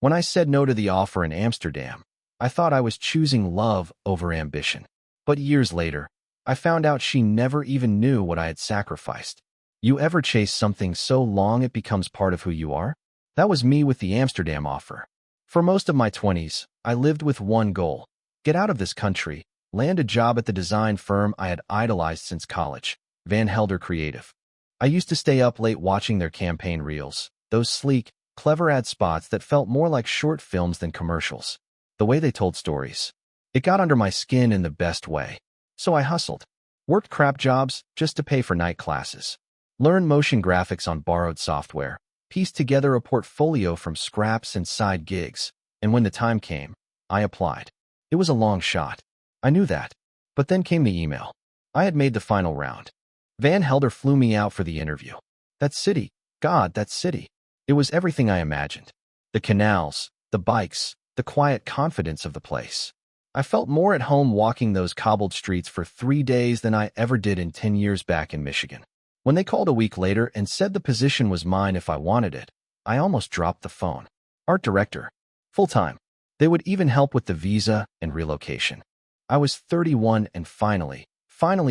When I said no to the offer in Amsterdam, I thought I was choosing love over ambition. But years later, I found out she never even knew what I had sacrificed. You ever chase something so long it becomes part of who you are? That was me with the Amsterdam offer. For most of my 20s, I lived with one goal: get out of this country, land a job at the design firm I had idolized since college, Van Helder Creative. I used to stay up late watching their campaign reels, those sleek, clever ad spots that felt more like short films than commercials. The way they told stories. It got under my skin in the best way. So I hustled. Worked crap jobs just to pay for night classes. Learned motion graphics on borrowed software. Pieced together a portfolio from scraps and side gigs. And when the time came, I applied. It was a long shot. I knew that. But then came the email. I had made the final round. Van Helder flew me out for the interview. That city. God, that city. It was everything I imagined. The canals, the bikes, the quiet confidence of the place. I felt more at home walking those cobbled streets for 3 days than I ever did in 10 years back in Michigan. When they called a week later and said the position was mine if I wanted it, I almost dropped the phone. Art director. Full-time. They would even help with the visa and relocation. I was 31 and finally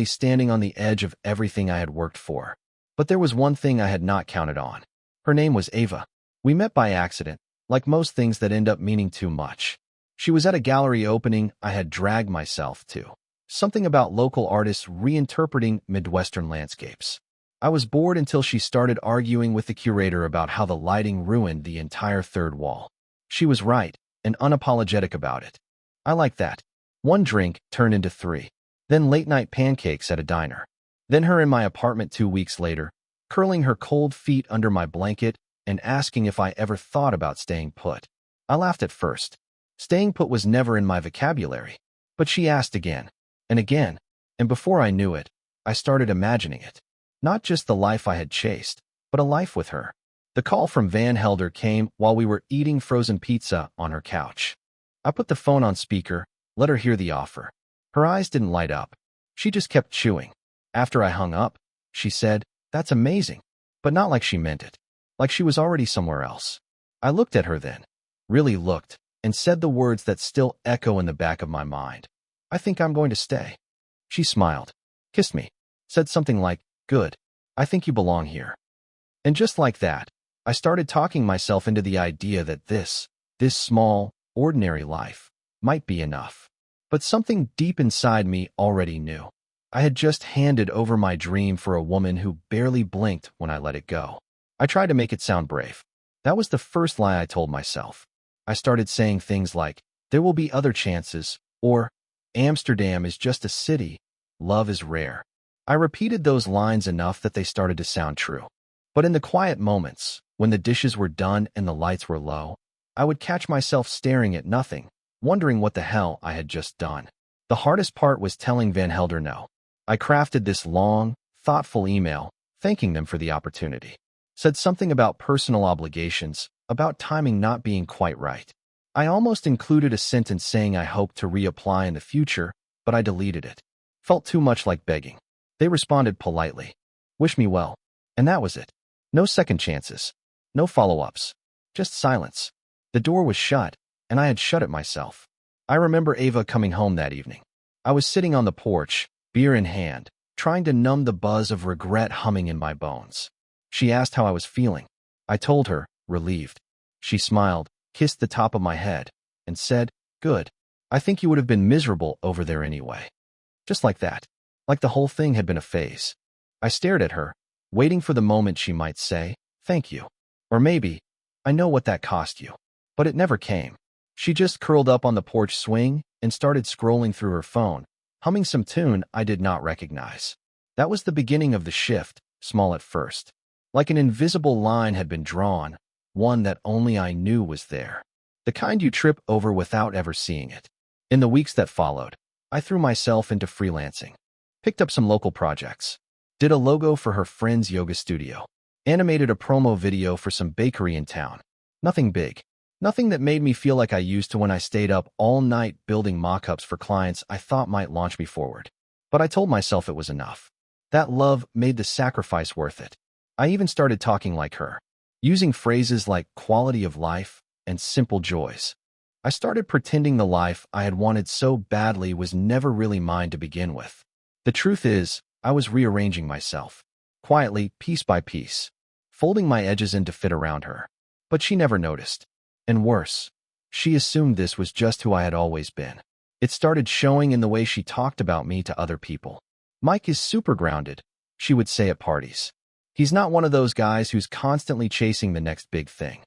standing on the edge of everything I had worked for. But there was one thing I had not counted on. Her name was Ava. We met by accident, like most things that end up meaning too much. She was at a gallery opening I had dragged myself to. Something about local artists reinterpreting Midwestern landscapes. I was bored until she started arguing with the curator about how the lighting ruined the entire third wall. She was right, and unapologetic about it. I like that. One drink turned into 3. Then late-night pancakes at a diner. Then her in my apartment 2 weeks later, curling her cold feet under my blanket and asking if I ever thought about staying put. I laughed at first. Staying put was never in my vocabulary. But she asked again, and before I knew it, I started imagining it. Not just the life I had chased, but a life with her. The call from Van Helder came while we were eating frozen pizza on her couch. I put the phone on speaker, let her hear the offer. Her eyes didn't light up. She just kept chewing. After I hung up, she said, "That's amazing," but not like she meant it. Like she was already somewhere else. I looked at her then, really looked, and said the words that still echo in the back of my mind. "I think I'm going to stay." She smiled, kissed me, said something like, "Good. I think you belong here." And just like that, I started talking myself into the idea that this small, ordinary life might be enough. But something deep inside me already knew. I had just handed over my dream for a woman who barely blinked when I let it go. I tried to make it sound brave. That was the first lie I told myself. I started saying things like, "There will be other chances," or "Amsterdam is just a city. Love is rare." I repeated those lines enough that they started to sound true. But in the quiet moments, when the dishes were done and the lights were low, I would catch myself staring at nothing, wondering what the hell I had just done. The hardest part was telling Van Helder no. I crafted this long, thoughtful email, thanking them for the opportunity. Said something about personal obligations, about timing not being quite right. I almost included a sentence saying I hoped to reapply in the future, but I deleted it. Felt too much like begging. They responded politely. Wish me well. And that was it. No second chances. No follow-ups. Just silence. The door was shut, and I had shut it myself. I remember Ava coming home that evening. I was sitting on the porch, beer in hand, trying to numb the buzz of regret humming in my bones. She asked how I was feeling. I told her, relieved. She smiled, kissed the top of my head, and said, "Good. I think you would have been miserable over there anyway." Just like that. Like the whole thing had been a phase. I stared at her, waiting for the moment she might say, "Thank you." Or maybe, "I know what that cost you." But it never came. She just curled up on the porch swing and started scrolling through her phone, humming some tune I did not recognize. That was the beginning of the shift, small at first. Like an invisible line had been drawn, one that only I knew was there. The kind you trip over without ever seeing it. In the weeks that followed, I threw myself into freelancing. Picked up some local projects. Did a logo for her friend's yoga studio. Animated a promo video for some bakery in town. Nothing big. Nothing that made me feel like I used to when I stayed up all night building mock-ups for clients I thought might launch me forward. But I told myself it was enough. That love made the sacrifice worth it. I even started talking like her, using phrases like quality of life and simple joys. I started pretending the life I had wanted so badly was never really mine to begin with. The truth is, I was rearranging myself, quietly, piece by piece, folding my edges in to fit around her. But she never noticed. And worse, she assumed this was just who I had always been. It started showing in the way she talked about me to other people. "Mike is super grounded," she would say at parties. "He's not one of those guys who's constantly chasing the next big thing."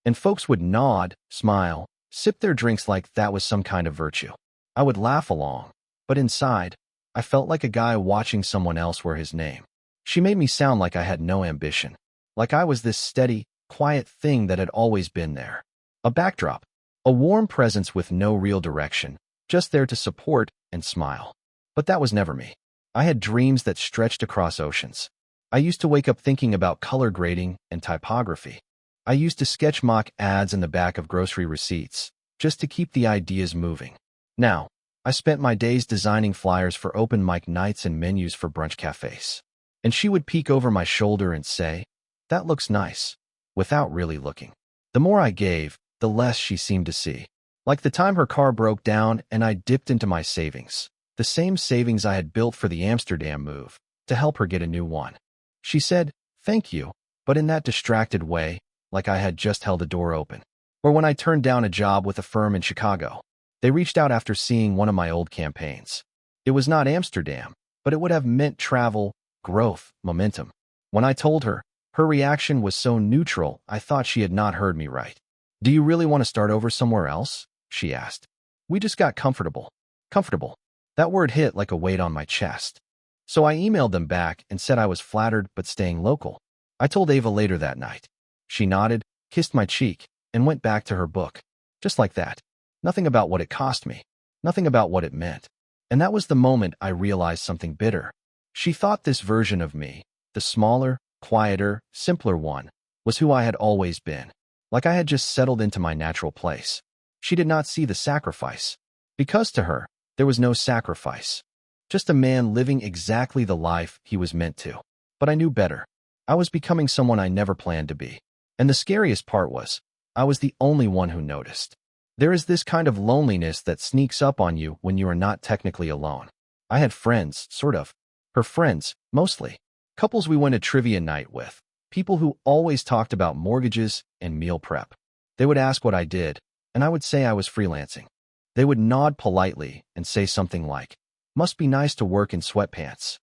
And folks would nod, smile, sip their drinks like that was some kind of virtue. I would laugh along, but inside, I felt like a guy watching someone else wear his name. She made me sound like I had no ambition, like I was this steady, quiet thing that had always been there. A backdrop, a warm presence with no real direction, just there to support and smile. But that was never me. I had dreams that stretched across oceans. I used to wake up thinking about color grading and typography. I used to sketch mock ads in the back of grocery receipts, just to keep the ideas moving. Now, I spent my days designing flyers for open mic nights and menus for brunch cafes. And she would peek over my shoulder and say, "That looks nice," without really looking. The more I gave, the less she seemed to see. Like the time her car broke down and I dipped into my savings, the same savings I had built for the Amsterdam move, to help her get a new one. She said, "Thank you," but in that distracted way, like I had just held a door open. Or when I turned down a job with a firm in Chicago. They reached out after seeing one of my old campaigns. It was not Amsterdam, but it would have meant travel, growth, momentum. When I told her, her reaction was so neutral, I thought she had not heard me right. "Do you really want to start over somewhere else?" she asked. "We just got comfortable." Comfortable. That word hit like a weight on my chest. So I emailed them back and said I was flattered but staying local. I told Ava later that night. She nodded, kissed my cheek, and went back to her book. Just like that. Nothing about what it cost me. Nothing about what it meant. And that was the moment I realized something bitter. She thought this version of me, the smaller, quieter, simpler one, was who I had always been. Like I had just settled into my natural place. She did not see the sacrifice. Because to her, there was no sacrifice. Just a man living exactly the life he was meant to. But I knew better. I was becoming someone I never planned to be. And the scariest part was, I was the only one who noticed. There is this kind of loneliness that sneaks up on you when you are not technically alone. I had friends, sort of. Her friends, mostly. Couples we went to trivia night with. People who always talked about mortgages and meal prep. They would ask what I did, and I would say I was freelancing. They would nod politely and say something like, "Must be nice to work in sweatpants."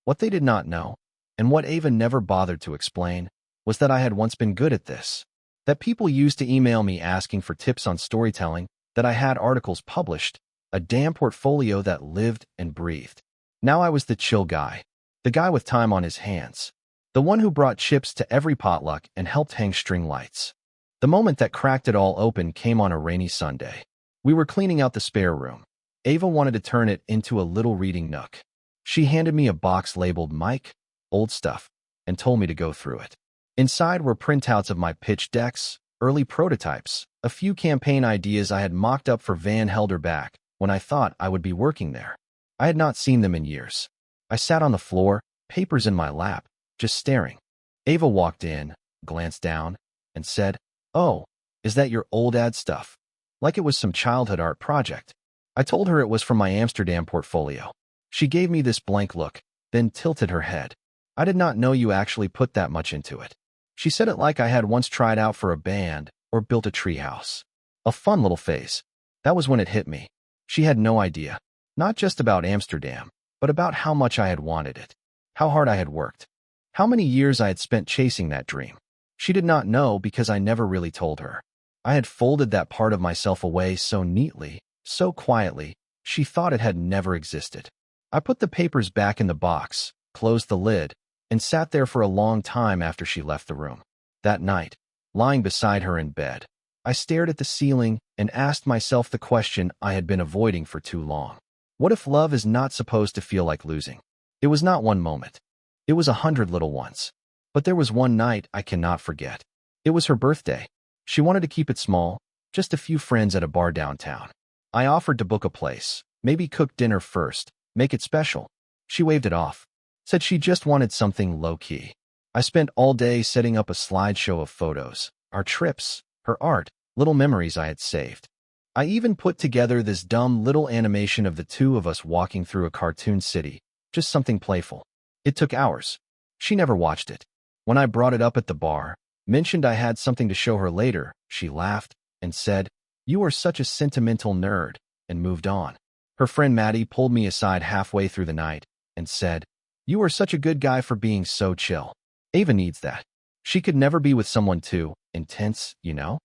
What they did not know, and what Ava never bothered to explain, was that I had once been good at this. That people used to email me asking for tips on storytelling, that I had articles published, a damn portfolio that lived and breathed. Now I was the chill guy, the guy with time on his hands, the one who brought chips to every potluck and helped hang string lights. The moment that cracked it all open came on a rainy Sunday. We were cleaning out the spare room. Ava wanted to turn it into a little reading nook. She handed me a box labeled Mike, Old Stuff, and told me to go through it. Inside were printouts of my pitch decks, early prototypes, a few campaign ideas I had mocked up for Van Helder back when I thought I would be working there. I had not seen them in years. I sat on the floor, papers in my lap, just staring. Ava walked in, glanced down, and said, "Oh, is that your old ad stuff?" Like it was some childhood art project. I told her it was from my Amsterdam portfolio. She gave me this blank look, then tilted her head. "I did not know you actually put that much into it." She said it like I had once tried out for a band or built a treehouse. A fun little phase. That was when it hit me. She had no idea. Not just about Amsterdam, but about how much I had wanted it. How hard I had worked. How many years I had spent chasing that dream. She did not know because I never really told her. I had folded that part of myself away so neatly, so quietly, she thought it had never existed. I put the papers back in the box, closed the lid, and sat there for a long time after she left the room. That night, lying beside her in bed, I stared at the ceiling and asked myself the question I had been avoiding for too long. What if love is not supposed to feel like losing? It was not one moment. It was 100 little ones. But there was one night I cannot forget. It was her birthday. She wanted to keep it small, just a few friends at a bar downtown. I offered to book a place, maybe cook dinner first, make it special. She waved it off. Said she just wanted something low-key. I spent all day setting up a slideshow of photos, our trips, her art, little memories I had saved. I even put together this dumb little animation of the two of us walking through a cartoon city, just something playful. It took hours. She never watched it. When I brought it up at the bar, mentioned I had something to show her later, she laughed and said, "You are such a sentimental nerd," and moved on. Her friend Maddie pulled me aside halfway through the night and said, "You are such a good guy for being so chill. Ava needs that. She could never be with someone too intense, you know?"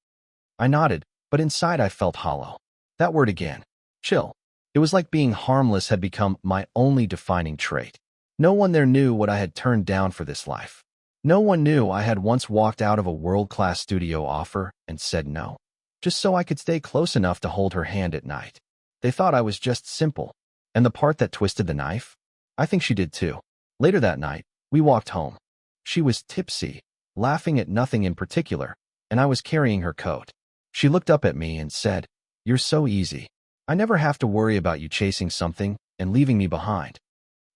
I nodded, but inside I felt hollow. That word again. Chill. It was like being harmless had become my only defining trait. No one there knew what I had turned down for this life. No one knew I had once walked out of a world-class studio offer and said no, just so I could stay close enough to hold her hand at night. They thought I was just simple. And the part that twisted the knife? I think she did too. Later that night, we walked home. She was tipsy, laughing at nothing in particular, and I was carrying her coat. She looked up at me and said, "You're so easy. I never have to worry about you chasing something and leaving me behind."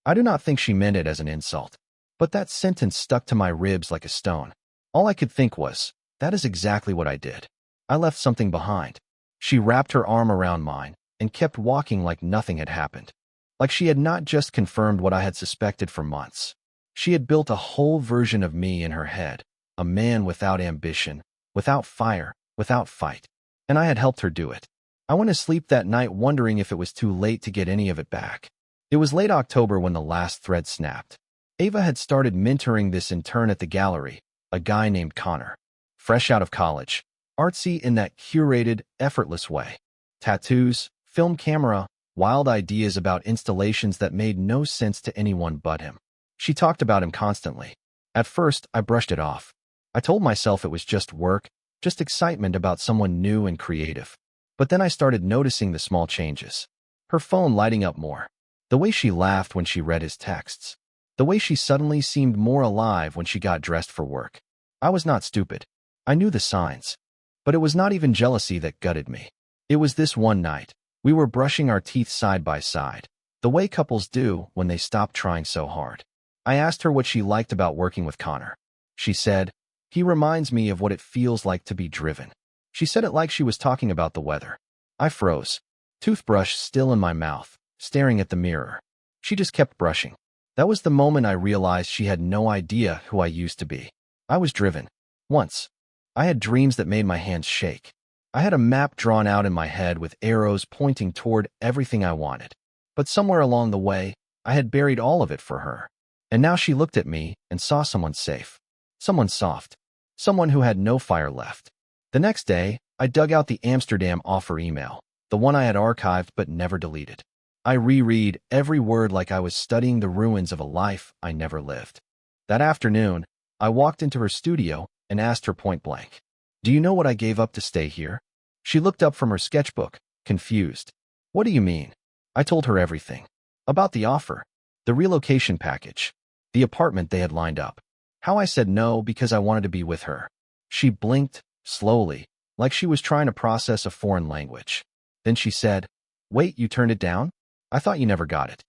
I do not think she meant it as an insult, but that sentence stuck to my ribs like a stone. All I could think was, that is exactly what I did. I left something behind. She wrapped her arm around mine and kept walking like nothing had happened. Like she had not just confirmed what I had suspected for months. She had built a whole version of me in her head, a man without ambition, without fire, without fight. And I had helped her do it. I went to sleep that night wondering if it was too late to get any of it back. It was late October when the last thread snapped. Ava had started mentoring this intern at the gallery, a guy named Connor. Fresh out of college, artsy in that curated, effortless way. Tattoos, film camera, wild ideas about installations that made no sense to anyone but him. She talked about him constantly. At first, I brushed it off. I told myself it was just work, just excitement about someone new and creative. But then I started noticing the small changes. Her phone lighting up more. The way she laughed when she read his texts. The way she suddenly seemed more alive when she got dressed for work. I was not stupid. I knew the signs. But it was not even jealousy that gutted me. It was this one night. We were brushing our teeth side by side, the way couples do when they stop trying so hard. I asked her what she liked about working with Connor. She said, "He reminds me of what it feels like to be driven." She said it like she was talking about the weather. I froze, toothbrush still in my mouth, staring at the mirror. She just kept brushing. That was the moment I realized she had no idea who I used to be. I was driven. Once. I had dreams that made my hands shake. I had a map drawn out in my head with arrows pointing toward everything I wanted. But somewhere along the way, I had buried all of it for her. And now she looked at me and saw someone safe. Someone soft. Someone who had no fire left. The next day, I dug out the Amsterdam offer email, the one I had archived but never deleted. I reread every word like I was studying the ruins of a life I never lived. That afternoon, I walked into her studio and asked her point blank, "Do you know what I gave up to stay here?" She looked up from her sketchbook, confused. "What do you mean?" I told her everything. About the offer, the relocation package, the apartment they had lined up, how I said no because I wanted to be with her. She blinked, slowly, like she was trying to process a foreign language. Then she said, "Wait, you turned it down? I thought you never got it."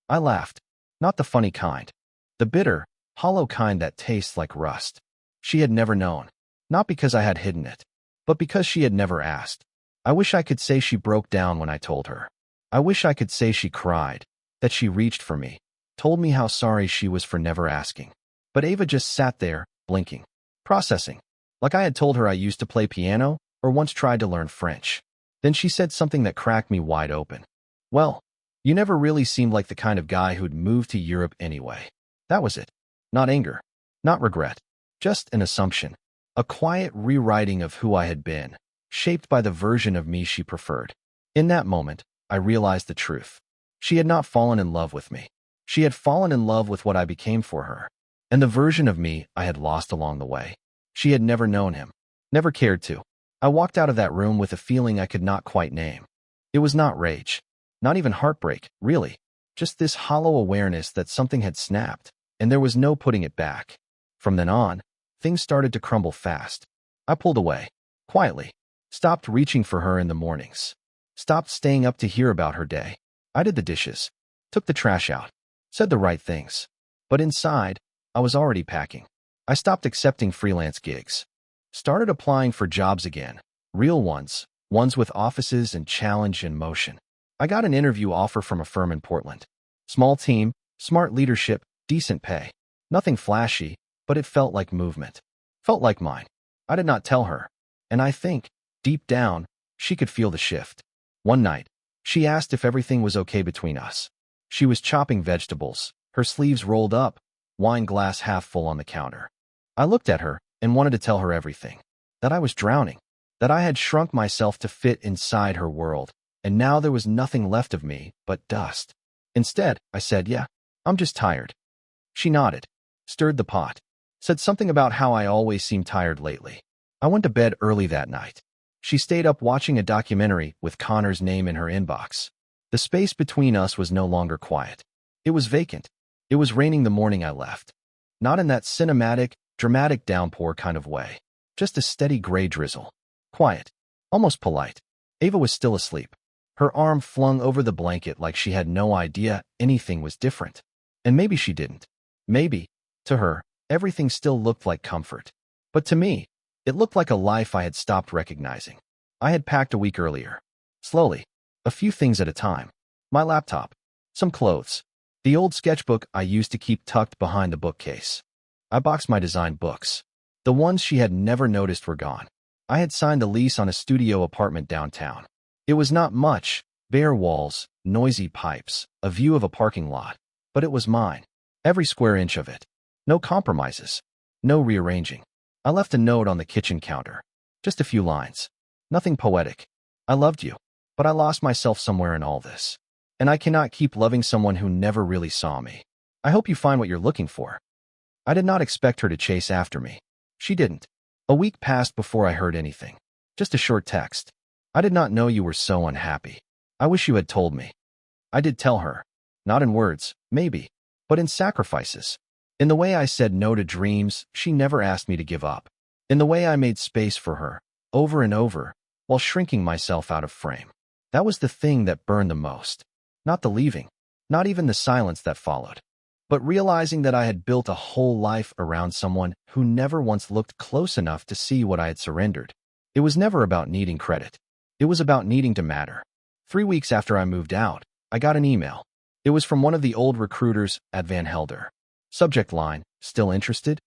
I laughed. Not the funny kind. The bitter, hollow kind that tastes like rust. She had never known. Not because I had hidden it, but because she had never asked. I wish I could say she broke down when I told her. I wish I could say she cried, that she reached for me, told me how sorry she was for never asking. But Ava just sat there, blinking, processing, like I had told her I used to play piano or once tried to learn French. Then she said something that cracked me wide open. "Well, you never really seemed like the kind of guy who'd move to Europe anyway." That was it. Not anger. Not regret. Just an assumption. A quiet rewriting of who I had been, shaped by the version of me she preferred. In that moment, I realized the truth. She had not fallen in love with me. She had fallen in love with what I became for her, and the version of me I had lost along the way. She had never known him. Never cared to. I walked out of that room with a feeling I could not quite name. It was not rage. Not even heartbreak, really. Just this hollow awareness that something had snapped, and there was no putting it back. From then on, things started to crumble fast. I pulled away, quietly, stopped reaching for her in the mornings, stopped staying up to hear about her day. I did the dishes, took the trash out, said the right things. But inside, I was already packing. I stopped accepting freelance gigs, started applying for jobs again, Real ones, ones with offices and challenge and motion. I got an interview offer from a firm in Portland. Small team, smart leadership, decent pay. Nothing flashy, but it felt like movement. Felt like mine. I did not tell her. And I think, deep down, she could feel the shift. One night, she asked if everything was okay between us. She was chopping vegetables, her sleeves rolled up, wine glass half full on the counter. I looked at her and wanted to tell her everything. That I was drowning. That I had shrunk myself to fit inside her world, and now there was nothing left of me but dust. Instead, I said, yeah, I'm just tired. She nodded, stirred the pot, said something about how I always seem tired lately. I went to bed early that night. She stayed up watching a documentary with Connor's name in her inbox. The space between us was no longer quiet. It was vacant. It was raining the morning I left. Not in that cinematic, dramatic downpour kind of way. Just a steady gray drizzle. Quiet. Almost polite. Ava was still asleep. Her arm flung over the blanket like she had no idea anything was different. And maybe she didn't. Maybe, to her, everything still looked like comfort. But to me, it looked like a life I had stopped recognizing. I had packed a week earlier. Slowly. A few things at a time. My laptop. Some clothes. The old sketchbook I used to keep tucked behind the bookcase. I boxed my design books. The ones she had never noticed were gone. I had signed a lease on a studio apartment downtown. It was not much, bare walls, noisy pipes, a view of a parking lot. But it was mine. Every square inch of it. No compromises. No rearranging. I left a note on the kitchen counter. Just a few lines. Nothing poetic. I loved you, but I lost myself somewhere in all this. And I cannot keep loving someone who never really saw me. I hope you find what you're looking for. I did not expect her to chase after me. She didn't. A week passed before I heard anything. Just a short text. I did not know you were so unhappy. I wish you had told me. I did tell her. Not in words, maybe, but in sacrifices. In the way I said no to dreams she never asked me to give up. In the way I made space for her, over and over, while shrinking myself out of frame. That was the thing that burned the most. Not the leaving. Not even the silence that followed. But realizing that I had built a whole life around someone who never once looked close enough to see what I had surrendered. It was never about needing credit. It was about needing to matter. 3 weeks after I moved out, I got an email. It was from one of the old recruiters at Van Helder. Subject line, still interested?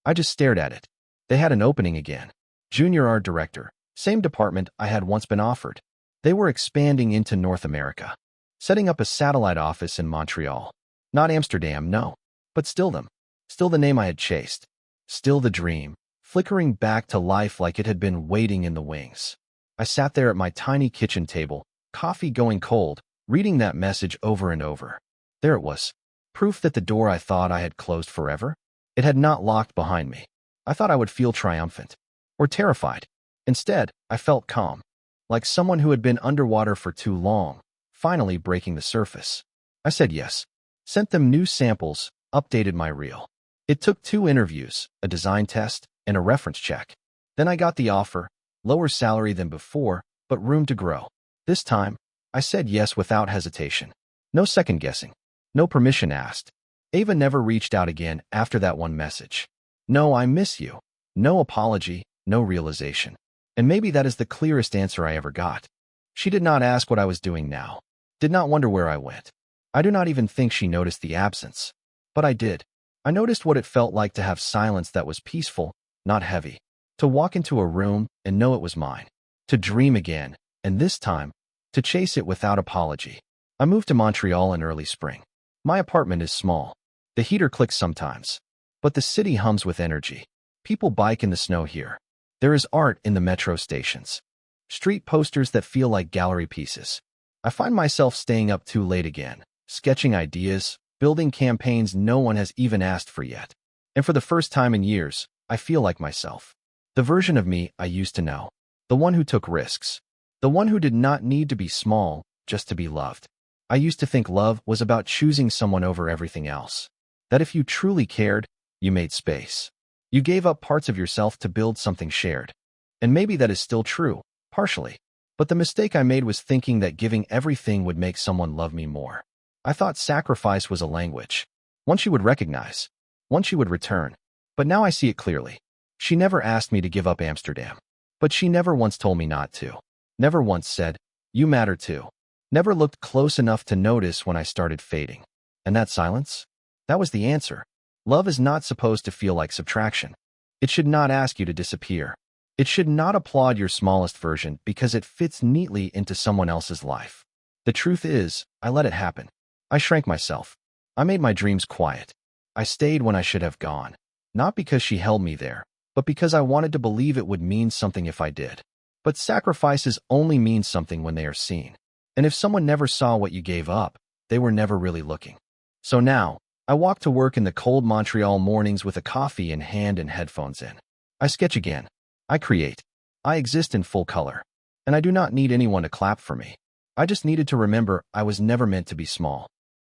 I just stared at it. They had an opening again. Junior art director, same department I had once been offered. They were expanding into North America. Setting up a satellite office in Montreal. Not Amsterdam, no. But still them. Still the name I had chased. Still the dream, flickering back to life like it had been waiting in the wings. I sat there at my tiny kitchen table, coffee going cold, reading that message over and over. There it was. Proof that the door I thought I had closed forever? It had not locked behind me. I thought I would feel triumphant. Or terrified. Instead, I felt calm. Like someone who had been underwater for too long, finally breaking the surface. I said yes. Sent them new samples, updated my reel. It took 2 interviews, a design test, and a reference check. Then I got the offer, lower salary than before, but room to grow. This time, I said yes without hesitation. No second guessing. No permission asked. Ava never reached out again after that one message. No, I miss you. No apology, no realization. And maybe that is the clearest answer I ever got. She did not ask what I was doing now. Did not wonder where I went. I do not even think she noticed the absence. But I did. I noticed what it felt like to have silence that was peaceful, not heavy. To walk into a room and know it was mine. To dream again, and this time, to chase it without apology. I moved to Montreal in early spring. My apartment is small. The heater clicks sometimes. But the city hums with energy. People bike in the snow here. There is art in the metro stations. Street posters that feel like gallery pieces. I find myself staying up too late again, sketching ideas, building campaigns no one has even asked for yet. And for the first time in years, I feel like myself. The version of me I used to know. The one who took risks. The one who did not need to be small, just to be loved. I used to think love was about choosing someone over everything else. That if you truly cared, you made space. You gave up parts of yourself to build something shared. And maybe that is still true, partially. But the mistake I made was thinking that giving everything would make someone love me more. I thought sacrifice was a language. One she would recognize. One she would return. But now I see it clearly. She never asked me to give up Amsterdam. But she never once told me not to. Never once said, "You matter too." Never looked close enough to notice when I started fading. And that silence? That was the answer. Love is not supposed to feel like subtraction. It should not ask you to disappear. It should not applaud your smallest version because it fits neatly into someone else's life. The truth is, I let it happen. I shrank myself. I made my dreams quiet. I stayed when I should have gone. Not because she held me there, but because I wanted to believe it would mean something if I did. But sacrifices only mean something when they are seen. And if someone never saw what you gave up, they were never really looking. So now, I walk to work in the cold Montreal mornings with a coffee in hand and headphones in. I sketch again. I create. I exist in full color. And I do not need anyone to clap for me. I just needed to remember I was never meant to be small.